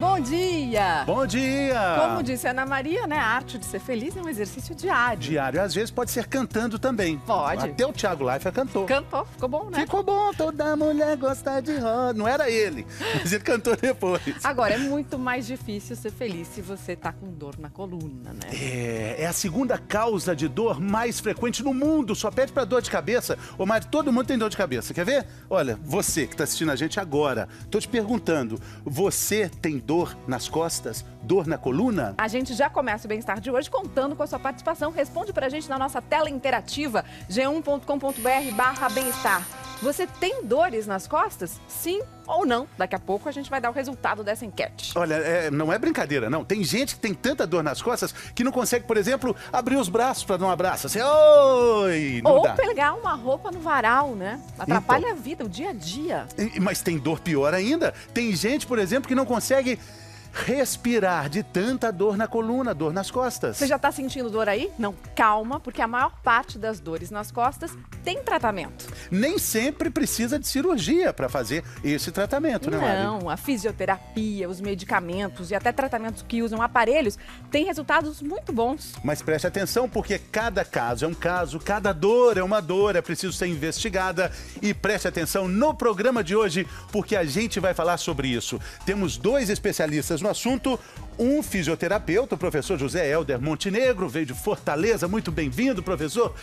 Bom dia! Bom dia! Como disse a Ana Maria, né? A arte de ser feliz é um exercício diário. Diário, às vezes pode ser cantando também. Pode. Até o Thiago Leifert cantou. Cantou, ficou bom, né? Ficou bom, toda mulher gosta de roda. Não era ele, mas ele cantou depois. Agora, é muito mais difícil ser feliz se você tá com dor na coluna, né? É a segunda causa de dor mais frequente no mundo. Só pede pra dor de cabeça. Ô, Mário, todo mundo tem dor de cabeça. Quer ver? Olha, você que tá assistindo a gente agora, tô te perguntando, você tem dor nas costas? Dor na coluna? A gente já começa o Bem-Estar de hoje contando com a sua participação. Responde pra gente na nossa tela interativa, g1.com.br/bem-estar. Você tem dores nas costas? Sim ou não? Daqui a pouco a gente vai dar o resultado dessa enquete. Olha, não é brincadeira, não. Tem gente que tem tanta dor nas costas que não consegue, por exemplo, abrir os braços para dar um abraço. Assim, oi! Não ou dá. pegar uma roupa no varal, né? Atrapalha a vida, o dia a dia. Mas tem dor pior ainda. Tem gente, por exemplo, que não consegue respirar de tanta dor na coluna, dor nas costas. Você já está sentindo dor aí? Não, calma, porque a maior parte das dores nas costas tem tratamento. Nem sempre precisa de cirurgia para fazer esse tratamento, né, Mari? Não, a fisioterapia, os medicamentos e até tratamentos que usam aparelhos têm resultados muito bons. Mas preste atenção, porque cada caso é um caso, cada dor é uma dor, é preciso ser investigada. E preste atenção no programa de hoje, porque a gente vai falar sobre isso. Temos dois especialistas no assunto, um fisioterapeuta, o professor José Helder Montenegro, veio de Fortaleza. Muito bem-vindo, professor.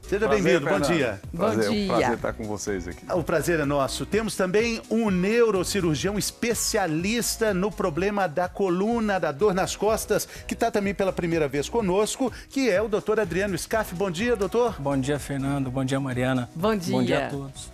Seja bem-vindo, bom dia. Prazer, Bom dia. É um prazer estar com vocês aqui. O prazer é nosso. Temos também um neurocirurgião especialista no problema da coluna, da dor nas costas, que está também pela primeira vez conosco, que é o doutor Adriano Scaff. Bom dia, doutor. Bom dia, Fernando. Bom dia, Mariana. Bom dia. Bom dia a todos.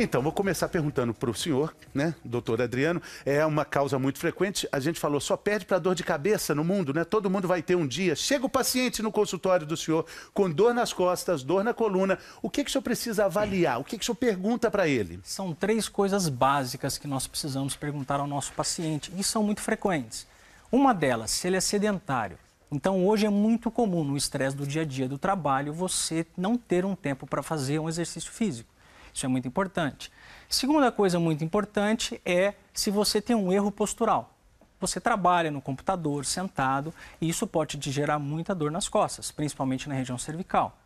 Então, vou começar perguntando para o senhor, né, doutor Adriano, é uma causa muito frequente, a gente falou, só perde para dor de cabeça no mundo, né, todo mundo vai ter um dia, chega o paciente no consultório do senhor com dor nas costas, dor na coluna, o que o senhor precisa avaliar, o que o senhor pergunta para ele? São três coisas básicas que nós precisamos perguntar ao nosso paciente e são muito frequentes. Uma delas, se ele é sedentário. Então, hoje é muito comum no estresse do dia a dia do trabalho você não ter um tempo para fazer um exercício físico. Isso é muito importante. Segunda coisa muito importante é se você tem um erro postural. Você trabalha no computador, sentado, e isso pode te gerar muita dor nas costas, principalmente na região cervical.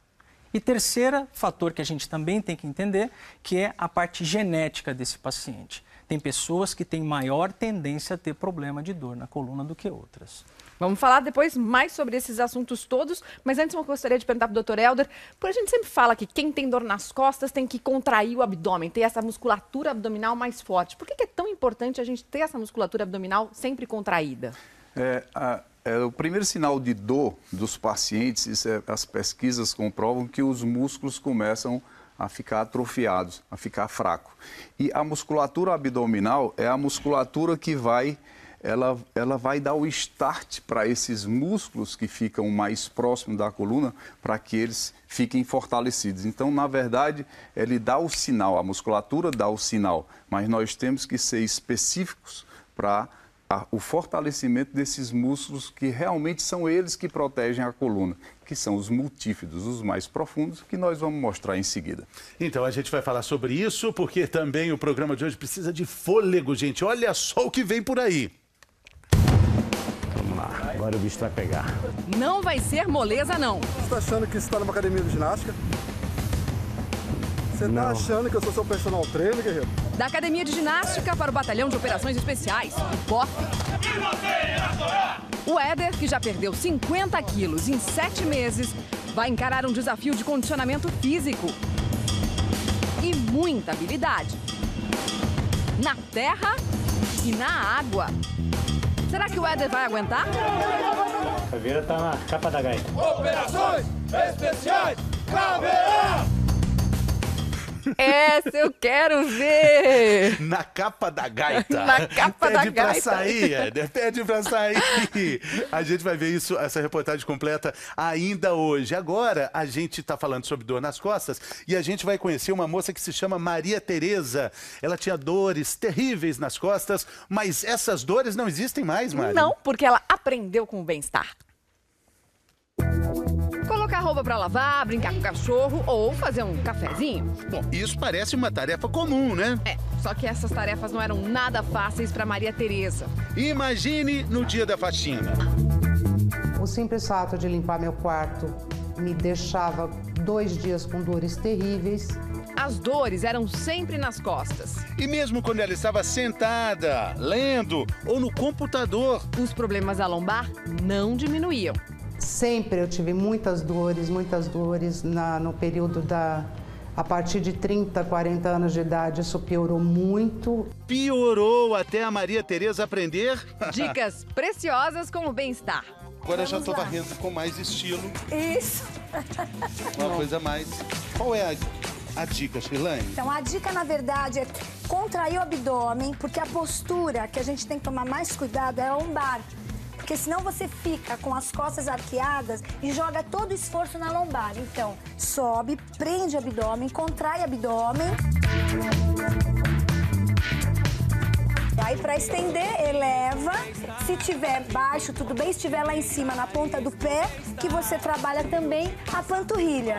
E terceiro fator que a gente também tem que entender, que é a parte genética desse paciente. Tem pessoas que têm maior tendência a ter problema de dor na coluna do que outras. Vamos falar depois mais sobre esses assuntos todos, mas antes eu gostaria de perguntar para o Dr. Helder, porque a gente sempre fala que quem tem dor nas costas tem que contrair o abdômen, ter essa musculatura abdominal mais forte. Por que é tão importante a gente ter essa musculatura abdominal sempre contraída? O primeiro sinal de dor dos pacientes, as pesquisas comprovam que os músculos começam a ficar atrofiados, a ficar fraco. E a musculatura abdominal é a musculatura que ela vai dar o start para esses músculos que ficam mais próximos da coluna, para que eles fiquem fortalecidos. Então, na verdade, ele dá o sinal, a musculatura dá o sinal, mas nós temos que ser específicos para o fortalecimento desses músculos que realmente são eles que protegem a coluna, que são os multífidos, os mais profundos, que nós vamos mostrar em seguida. Então, a gente vai falar sobre isso, porque também o programa de hoje precisa de fôlego, gente. Olha só o que vem por aí. Vamos lá, agora o bicho vai pegar. Não vai ser moleza, não. Você tá achando que você está numa academia de ginástica? Você tá achando que eu sou seu personal trainer, guerreiro? Da Academia de Ginástica para o Batalhão de Operações Especiais, o BOP. O Éder, que já perdeu 50 quilos em 7 meses, vai encarar um desafio de condicionamento físico e muita habilidade. Na terra e na água. Será que o Éder vai aguentar? A caveira tá na capa da gaita. Operações Especiais Caveira! Essa eu quero ver! Na capa da gaita. Na capa da gaita. Pede pra sair, Éder, pede pra sair. A gente vai ver isso, essa reportagem completa ainda hoje. Agora, a gente tá falando sobre dor nas costas e a gente vai conhecer uma moça que se chama Maria Tereza. Ela tinha dores terríveis nas costas, mas essas dores não existem mais, Mari. Não, porque ela aprendeu com o Bem-Estar. Colocar roupa para lavar, brincar com o cachorro ou fazer um cafezinho. Bom, isso parece uma tarefa comum, né? É, só que essas tarefas não eram nada fáceis para Maria Tereza. Imagine no dia da faxina. O simples fato de limpar meu quarto me deixava 2 dias com dores terríveis. As dores eram sempre nas costas. E mesmo quando ela estava sentada, lendo ou no computador, Os problemas da lombar não diminuíam. Sempre eu tive muitas dores no período a partir de 30, 40 anos de idade, isso piorou muito. piorou até a Maria Tereza aprender. Dicas preciosas com o bem-estar. Agora eu já estou varrendo com mais estilo, Isso. uma coisa a mais. Qual é a dica, Shirlane? Então, a dica, na verdade, é contrair o abdômen, porque a postura que a gente tem que tomar mais cuidado é a lombar. Porque senão você fica com as costas arqueadas e joga todo o esforço na lombar. Então, sobe, prende o abdômen, contrai o abdômen. Aí, para estender, eleva. Se tiver baixo, tudo bem. Se tiver lá em cima, na ponta do pé, que você trabalha também a panturrilha.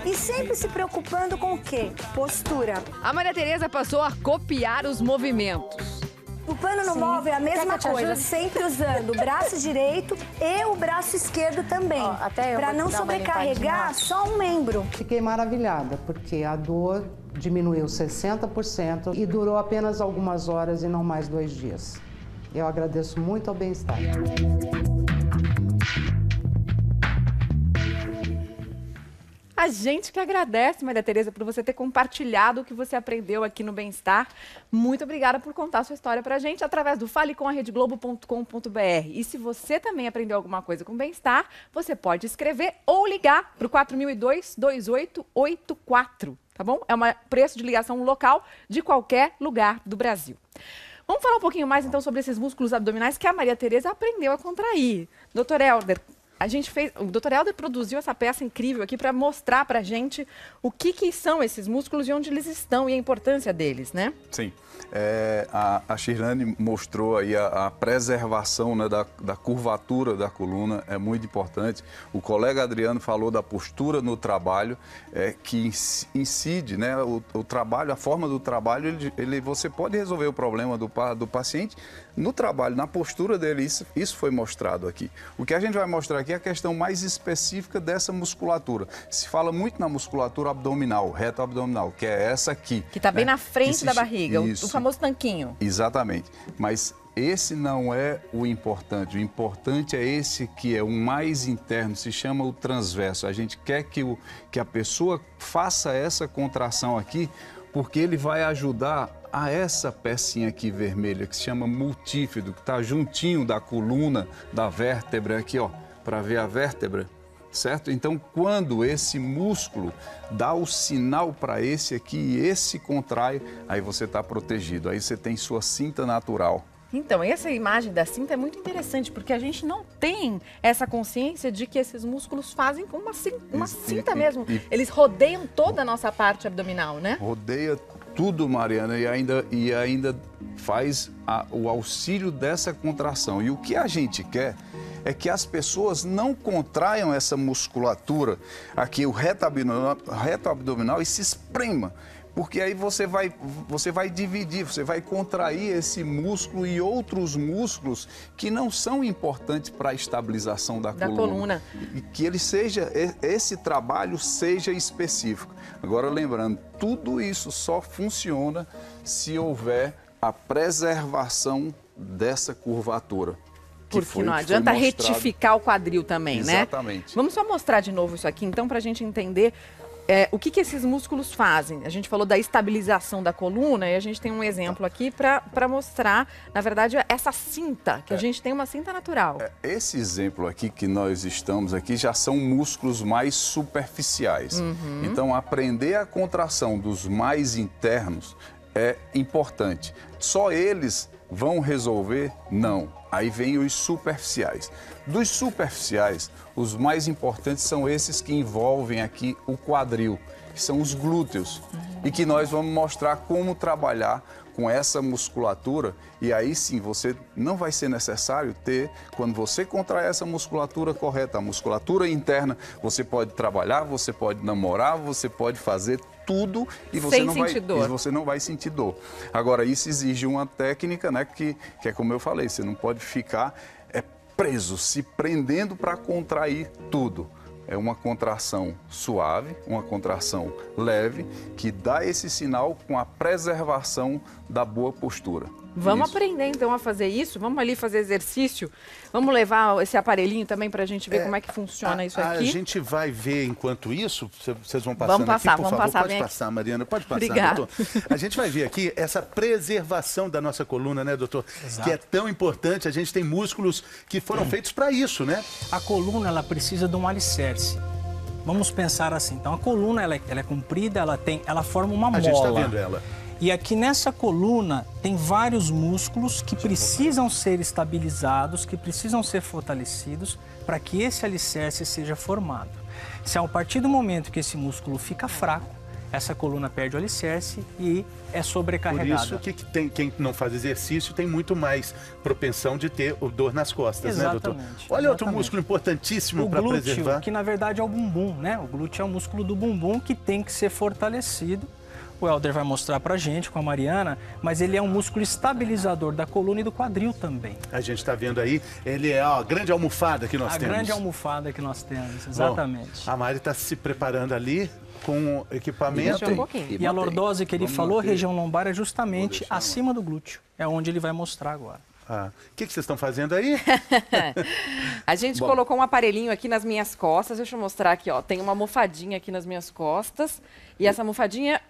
E sempre se preocupando com o quê? Postura. A Maria Tereza passou a copiar os movimentos. O pano no móvel é a mesma coisa, sempre usando o braço direito e o braço esquerdo também. Para não sobrecarregar só um membro. Fiquei maravilhada, porque a dor diminuiu 60% e durou apenas algumas horas e não mais 2 dias. Eu agradeço muito ao bem-estar. A gente que agradece, Maria Tereza, por você ter compartilhado o que você aprendeu aqui no Bem-Estar. Muito obrigada por contar a sua história pra gente através do falecomRedeGlobo.com.br. E se você também aprendeu alguma coisa com Bem-Estar, você pode escrever ou ligar para o 4002-2884, tá bom? É um preço de ligação local de qualquer lugar do Brasil. Vamos falar um pouquinho mais, então, sobre esses músculos abdominais que a Maria Tereza aprendeu a contrair. Doutor Helder, o Dr. Helder produziu essa peça incrível aqui para mostrar para a gente o que são esses músculos e onde eles estão e a importância deles, né? Sim. A Shirlane mostrou aí a preservação, né, da curvatura da coluna, é muito importante. O colega Adriano falou da postura no trabalho, que incide, né, o trabalho, a forma do trabalho, você pode resolver o problema do paciente no trabalho, na postura dele, isso foi mostrado aqui. O que a gente vai mostrar aqui é a questão mais específica dessa musculatura. Se fala muito na musculatura abdominal, reto abdominal, que é essa aqui. Que está bem na frente da barriga, isso. O famoso tanquinho. Exatamente. Mas esse não é o importante. O importante é esse que é o mais interno, se chama o transverso. A gente quer que a pessoa faça essa contração aqui, porque ele vai ajudar a essa pecinha aqui vermelha, que se chama multífido, que está juntinho da coluna, da vértebra aqui, ó, para ver a vértebra, certo? Então, quando esse músculo dá o sinal para esse aqui e esse contrai, aí você está protegido, aí você tem sua cinta natural. Então, essa imagem da cinta é muito interessante, porque a gente não tem essa consciência de que esses músculos fazem como uma cinta mesmo. Eles rodeiam toda a nossa parte abdominal, né? Rodeia tudo, Mariana, e ainda faz o auxílio dessa contração. E o que a gente quer é que as pessoas não contraiam essa musculatura aqui, o reto abdominal, e se esprema. Porque aí você vai dividir, você vai contrair esse músculo e outros músculos que não são importantes para a estabilização da coluna. E que esse trabalho seja específico. Agora, lembrando, tudo isso só funciona se houver a preservação dessa curvatura. Porque não adianta retificar o quadril também, né? Exatamente. Vamos só mostrar de novo isso aqui, então, para a gente entender o que esses músculos fazem. A gente falou da estabilização da coluna e a gente tem um exemplo aqui para mostrar, na verdade, essa cinta, que a gente tem uma cinta natural. Esse exemplo aqui que nós estamos aqui já são músculos mais superficiais. Então, aprender a contração dos mais internos é importante. Só eles vão resolver? Não. Aí vem os superficiais. Dos superficiais, os mais importantes são esses que envolvem aqui o quadril. que são os glúteos, e que nós vamos mostrar como trabalhar com essa musculatura, e aí sim você não vai ser necessário ter, quando você contrai essa musculatura correta, a musculatura interna, você pode trabalhar, você pode namorar, você pode fazer tudo e você não vai sentir dor. Agora, isso exige uma técnica, né, que é como eu falei, você não pode ficar preso, se prendendo para contrair tudo. É uma contração suave, uma contração leve, que dá esse sinal com a preservação da boa postura. Vamos aprender, então, a fazer isso? Vamos ali fazer exercício? Vamos levar esse aparelhinho também para a gente ver como é que funciona isso aqui? A gente vai ver enquanto isso, vocês vão passando vamos passar, aqui, por vamos favor. Passar, pode passar, Mariana, pode passar, Obrigada. doutor. A gente vai ver aqui essa preservação da nossa coluna, né, doutor? Exato. Que é tão importante, a gente tem músculos que foram feitos para isso, né? A coluna, ela precisa de um alicerce. Vamos pensar assim, então a coluna, ela é comprida, ela forma uma mola. A gente está vendo ela. E aqui nessa coluna tem vários músculos que precisam ser estabilizados, que precisam ser fortalecidos para que esse alicerce seja formado. Se a partir do momento que esse músculo fica fraco, essa coluna perde o alicerce e é sobrecarregada. Por isso que quem não faz exercício tem muito mais propensão de ter dor nas costas, né, doutor? Olha outro músculo importantíssimo para preservar. O glúteo, que na verdade é o bumbum, né? O glúteo é o músculo do bumbum que tem que ser fortalecido. O Helder vai mostrar pra gente com a Mariana, mas ele é um músculo estabilizador da coluna e do quadril também. A gente está vendo aí, ele é a grande almofada que nós temos. A grande almofada que nós temos, exatamente. Bom, a Mari está se preparando ali com equipamento. E a lordose que ele falou, região lombar, é justamente acima do glúteo. É onde ele vai mostrar agora. O que vocês estão fazendo aí? A gente colocou um aparelhinho aqui nas minhas costas. Deixa eu mostrar aqui, ó. Tem uma almofadinha aqui nas minhas costas. E essa almofadinha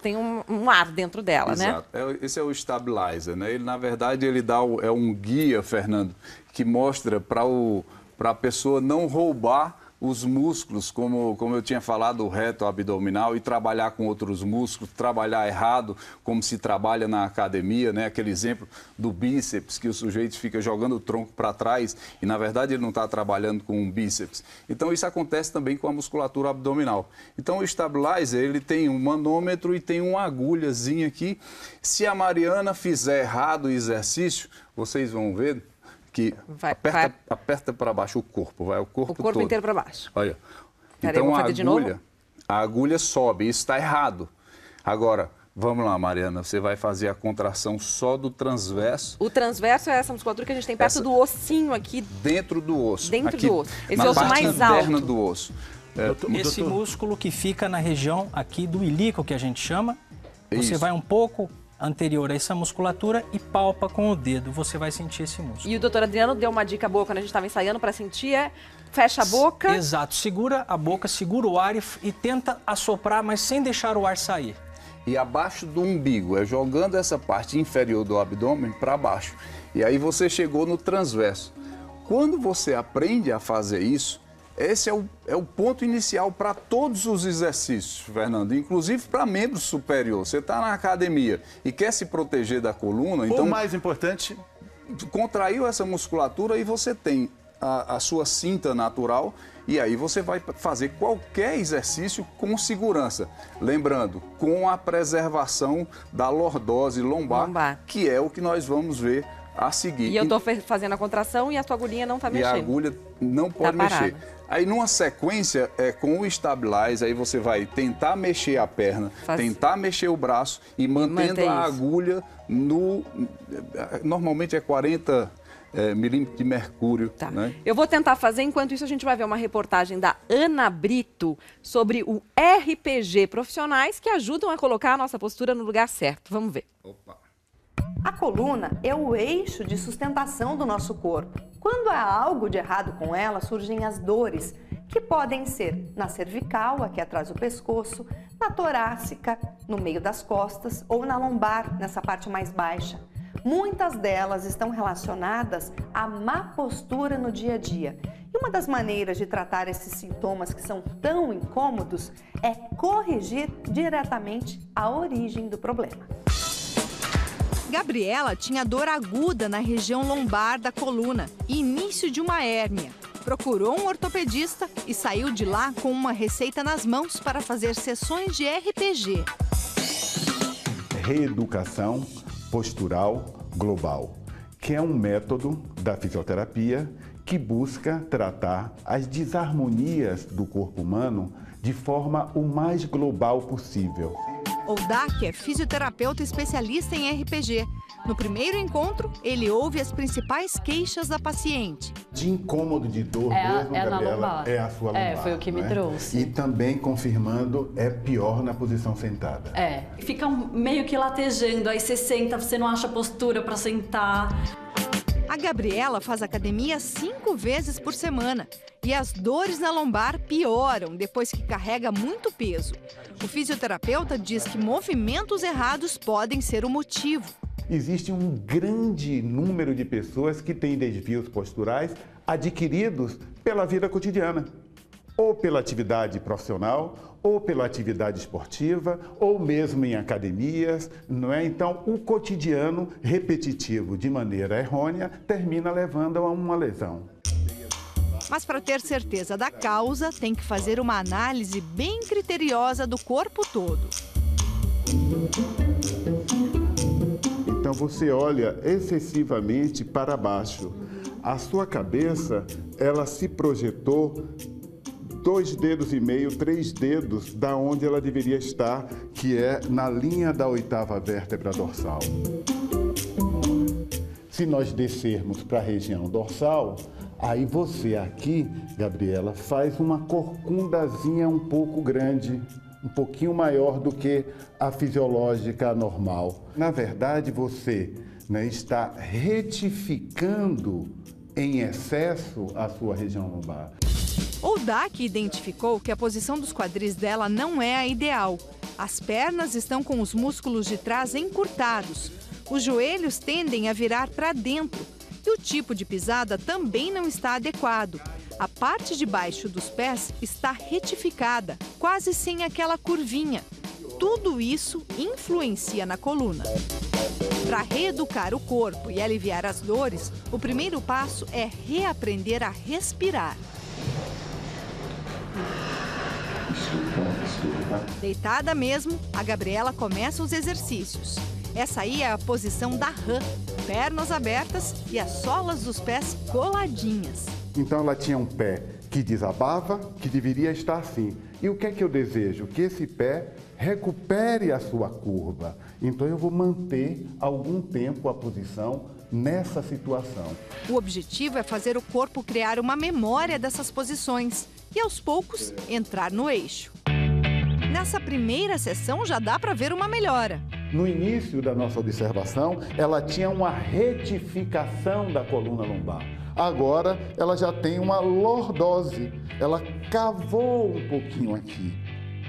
tem um ar dentro dela, Exato. né? Esse é o stabilizer, né? Ele, na verdade, ele dá é um guia, Fernando, que mostra para a pessoa não roubar os músculos, como eu tinha falado, o reto abdominal, e trabalhar com outros músculos, trabalhar errado, como se trabalha na academia, né? Aquele exemplo do bíceps, que o sujeito fica jogando o tronco para trás e, na verdade, ele não está trabalhando com um bíceps. Então, isso acontece também com a musculatura abdominal. Então, o stabilizer, ele tem um manômetro e tem uma agulhazinha aqui. Se a Mariana fizer errado o exercício, vocês vão ver que aperta para baixo o corpo, vai o corpo todo. O corpo inteiro para baixo. Olha. Peraí, Então a agulha sobe, isso está errado. Agora, vamos lá, Mariana, você vai fazer a contração só do transverso. O transverso é essa musculatura que a gente tem perto do ossinho aqui. Dentro do osso. Dentro do osso. Esse na osso parte mais alto. interna do osso. Esse músculo que fica na região aqui do ilíaco, que a gente chama, você vai um pouco anterior a essa musculatura e palpa com o dedo, você vai sentir esse músculo. E o doutor Adriano deu uma dica boa quando a gente estava ensaiando para sentir, fecha a boca. Exato, segura a boca, segura o ar e tenta assoprar, mas sem deixar o ar sair. E abaixo do umbigo, jogando essa parte inferior do abdômen para baixo. E aí você chegou no transverso. Quando você aprende a fazer isso, esse é o ponto inicial para todos os exercícios, Fernando, inclusive para membro superior. Você está na academia e quer se proteger da coluna, então... O mais importante... Contraiu essa musculatura e você tem a sua cinta natural e aí você vai fazer qualquer exercício com segurança. Lembrando, com a preservação da lordose lombar, que é o que nós vamos ver a seguir. E eu estou fazendo a contração e a tua agulhinha não está mexendo. E a agulha não pode mexer. Aí, numa sequência, com o stabilizer, aí você vai tentar mexer a perna, tentar mexer o braço e mantendo a agulha no... Normalmente é 40 milímetros de mercúrio. Tá. Né? Eu vou tentar fazer, enquanto isso a gente vai ver uma reportagem da Ana Brito sobre o RPG profissionais que ajudam a colocar a nossa postura no lugar certo. Vamos ver. Opa. A coluna é o eixo de sustentação do nosso corpo. Quando há algo de errado com ela, surgem as dores, que podem ser na cervical, aqui atrás do pescoço, na torácica, no meio das costas ou na lombar, nessa parte mais baixa. Muitas delas estão relacionadas à má postura no dia a dia. E uma das maneiras de tratar esses sintomas que são tão incômodos é corrigir diretamente a origem do problema. Gabriela tinha dor aguda na região lombar da coluna e início de uma hérnia. procurou um ortopedista e saiu de lá com uma receita nas mãos para fazer sessões de RPG. Reeducação postural global, que é um método da fisioterapia que busca tratar as desarmonias do corpo humano de forma o mais global possível. Oldak é fisioterapeuta especialista em RPG. No primeiro encontro, ele ouve as principais queixas da paciente. De incômodo, de dor mesmo, Gabriela, é a sua lombar. Foi o que me trouxe. E também confirmando, é pior na posição sentada. Fica meio que latejando, aí você senta, você não acha postura para sentar. A Gabriela faz academia 5 vezes por semana e as dores na lombar pioram depois que carrega muito peso. O fisioterapeuta diz que movimentos errados podem ser o motivo. Existe um grande número de pessoas que têm desvios posturais adquiridos pela vida cotidiana, ou pela atividade profissional, ou pela atividade esportiva, ou mesmo em academias, não é? Então, o cotidiano repetitivo de maneira errônea termina levando a uma lesão. Mas para ter certeza da causa, tem que fazer uma análise bem criteriosa do corpo todo. Então você olha excessivamente para baixo. A sua cabeça, ela se projetou 2,5 dedos, 3 dedos da onde ela deveria estar, que é na linha da 8ª vértebra dorsal. Se nós descermos para a região dorsal, aí você aqui, Gabriela, faz uma corcundazinha um pouco grande, um pouquinho maior do que a fisiológica normal. Na verdade, você está retificando em excesso a sua região lombar. Oldak identificou que a posição dos quadris dela não é a ideal. As pernas estão com os músculos de trás encurtados. Os joelhos tendem a virar para dentro. E o tipo de pisada também não está adequado. A parte de baixo dos pés está retificada, quase sem aquela curvinha. Tudo isso influencia na coluna. Para reeducar o corpo e aliviar as dores, o primeiro passo é reaprender a respirar. Deitada mesmo, a Gabriela começa os exercícios. Essa aí é a posição da rã, pernas abertas e as solas dos pés coladinhas. Então ela tinha um pé que desabava, que deveria estar assim. E o que é que eu desejo? Que esse pé recupere a sua curva. Então eu vou manter algum tempo a posição nessa situação. O objetivo é fazer o corpo criar uma memória dessas posições e, aos poucos, entrar no eixo. Nessa primeira sessão já dá para ver uma melhora. No início da nossa observação, ela tinha uma retificação da coluna lombar. Agora, ela já tem uma lordose. Ela cavou um pouquinho aqui.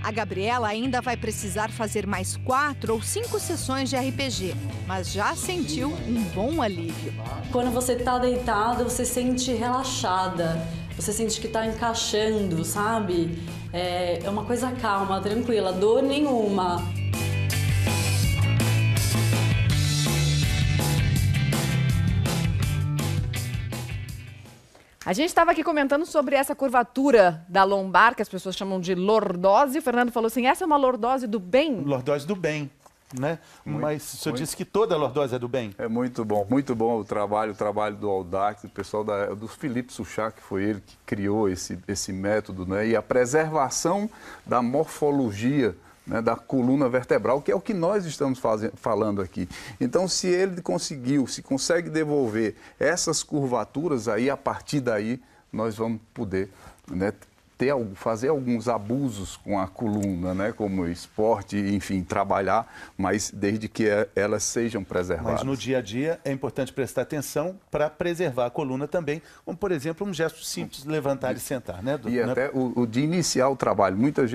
A Gabriela ainda vai precisar fazer mais 4 ou 5 sessões de RPG, mas já sentiu um bom alívio. Quando você está deitada, você sente relaxada. Você sente que está encaixando, sabe? É uma coisa calma, tranquila, dor nenhuma. A gente estava aqui comentando sobre essa curvatura da lombar, que as pessoas chamam de lordose. O Fernando falou assim, essa é uma lordose do bem? Lordose do bem, né? Mas o senhor disse que toda lordose é do bem. É muito bom o trabalho do Oldak, do pessoal do Philippe Souchard, que foi ele que criou esse método, né? E a preservação da morfologia, né, da coluna vertebral, que é o que nós estamos falando aqui. Então, se ele consegue devolver essas curvaturas, aí a partir daí nós vamos poder, né, fazer alguns abusos com a coluna, né, como esporte, enfim, trabalhar, mas desde que elas sejam preservadas. Mas no dia a dia é importante prestar atenção para preservar a coluna também, como por exemplo um gesto simples, levantar e sentar, né? E até o de iniciar o trabalho. Muita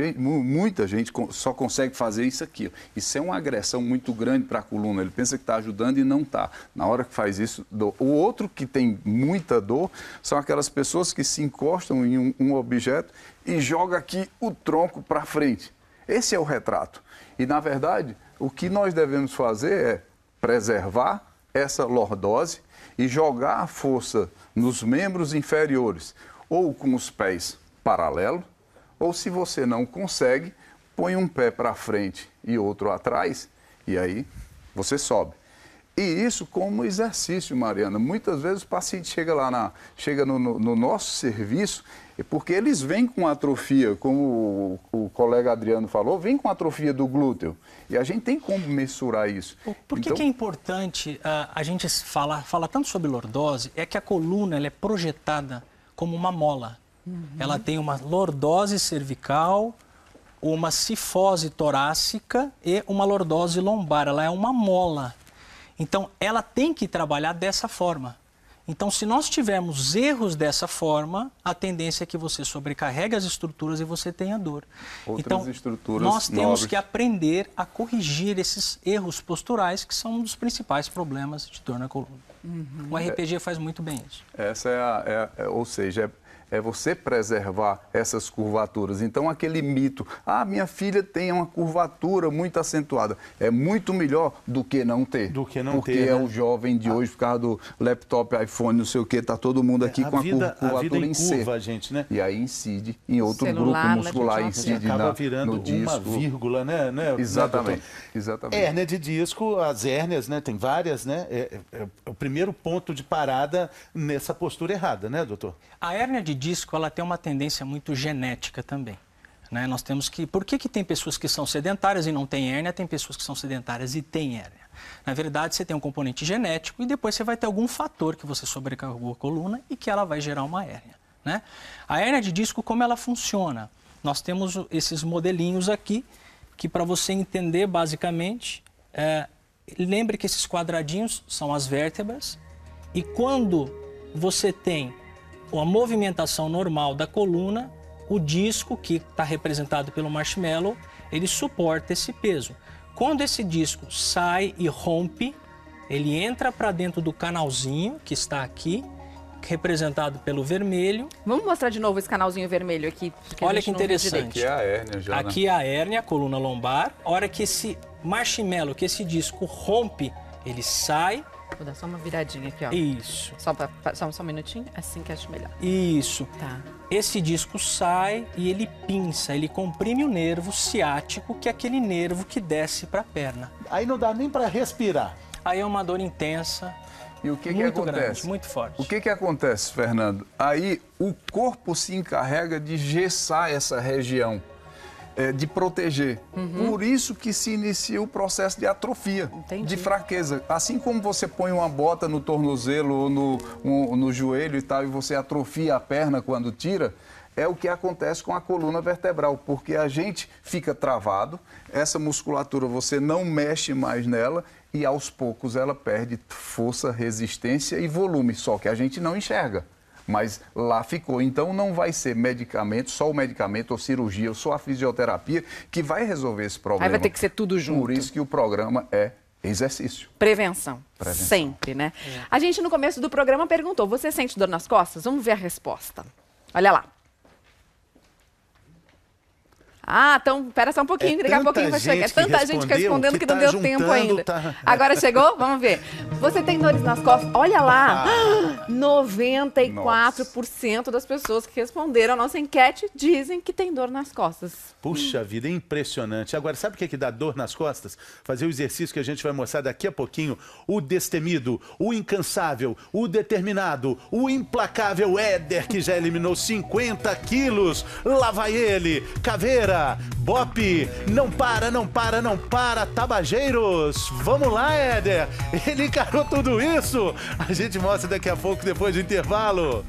gente só consegue fazer isso aqui. Ó. Isso é uma agressão muito grande para a coluna. Ele pensa que está ajudando e não está. Na hora que faz isso, dor. O outro que tem muita dor são aquelas pessoas que se encostam em um objeto e joga aqui o tronco para frente. Esse é o retrato. E, na verdade, o que nós devemos fazer é preservar essa lordose e jogar a força nos membros inferiores. ou com os pés paralelos, ou se você não consegue, põe um pé para frente e outro atrás, e aí você sobe. E isso como exercício, Mariana. Muitas vezes o paciente chega no nosso serviço, porque eles vêm com atrofia, como o colega Adriano falou, vem com atrofia do glúteo. E a gente tem como mensurar isso. Por que é importante a gente fala tanto sobre lordose? É que a coluna ela é projetada como uma mola. Ela tem uma lordose cervical, uma cifose torácica e uma lordose lombar. Ela é uma mola. Então, ela tem que trabalhar dessa forma. Então, se nós tivermos erros dessa forma, a tendência é que você sobrecarregue as estruturas e você tenha dor. Outras estruturas nós temos nobres. que aprender a corrigir esses erros posturais, que são um dos principais problemas de dor na coluna. O RPG faz muito bem isso. Essa ou seja, é você preservar essas curvaturas. Então, aquele mito, minha filha tem uma curvatura muito acentuada, é muito melhor do que não ter. Porque é o jovem de hoje, por causa do laptop, iPhone, não sei o que, tá todo mundo aqui com a curvatura em C. Gente, né? E aí incide em outro Celular, grupo muscular, incide acaba virando no disco. uma vírgula, né? Exatamente. Exatamente. Hérnia de disco, as hérnias, né? Tem várias, né? É o primeiro ponto de parada nessa postura errada, né, doutor? A hérnia de disco, ela tem uma tendência muito genética também. Né? Nós temos que... Por que tem pessoas que são sedentárias e não têm hérnia, tem pessoas que são sedentárias e têm hérnia? Na verdade, você tem um componente genético e depois você vai ter algum fator que você sobrecarregou a coluna e que ela vai gerar uma hérnia. Né? A hérnia de disco, como ela funciona? Nós temos esses modelinhos aqui, que para você entender basicamente, lembre que esses quadradinhos são as vértebras e quando você tem a movimentação normal da coluna, o disco, que está representado pelo marshmallow, ele suporta esse peso. Quando esse disco sai e rompe, ele entra para dentro do canalzinho, que está aqui, representado pelo vermelho. Vamos mostrar de novo esse canalzinho vermelho aqui. Olha que interessante. Aqui é a hérnia já, aqui é a hérnia, a coluna lombar. A hora que esse marshmallow, que esse disco rompe, ele sai. Vou dar só uma viradinha aqui, ó. Isso. Só um minutinho, assim que acho melhor. Isso. Tá. Esse disco sai e ele pinça, ele comprime o nervo ciático, que é aquele nervo que desce para a perna. Aí não dá nem para respirar. Aí é uma dor intensa. E o que muito acontece? Grande, muito forte. O que acontece, Fernando? Aí o corpo se encarrega de gessar essa região, de proteger. Por isso que se inicia o processo de atrofia, de fraqueza. Assim como você põe uma bota no tornozelo ou no joelho e tal, e você atrofia a perna quando tira, é o que acontece com a coluna vertebral, porque a gente fica travado, essa musculatura você não mexe mais nela e aos poucos ela perde força, resistência e volume, só que a gente não enxerga. Mas lá ficou. Então não vai ser medicamento, só o medicamento ou cirurgia, ou só a fisioterapia que vai resolver esse problema. Aí vai ter que ser tudo junto. Por isso que o programa é exercício. Prevenção. Sempre, né? A gente no começo do programa perguntou, você sente dor nas costas? Vamos ver a resposta. Olha lá. Então, espera só um pouquinho, daqui a pouquinho vai chegar. É tanta gente respondendo que não deu tempo ainda. Agora chegou? Vamos ver. Você tem dores nas costas? Olha lá, 94% das pessoas que responderam a nossa enquete dizem que tem dor nas costas. Puxa vida, é impressionante. Agora, sabe o que dá dor nas costas? Fazer o exercício que a gente vai mostrar daqui a pouquinho. O destemido, o incansável, o determinado, o implacável Éder, que já eliminou 50 quilos. Lá vai ele, Caveira. Bop, não para, não para, não para, Tabageiros. Vamos lá, Éder. Ele encarou tudo isso. A gente mostra daqui a pouco, depois do intervalo.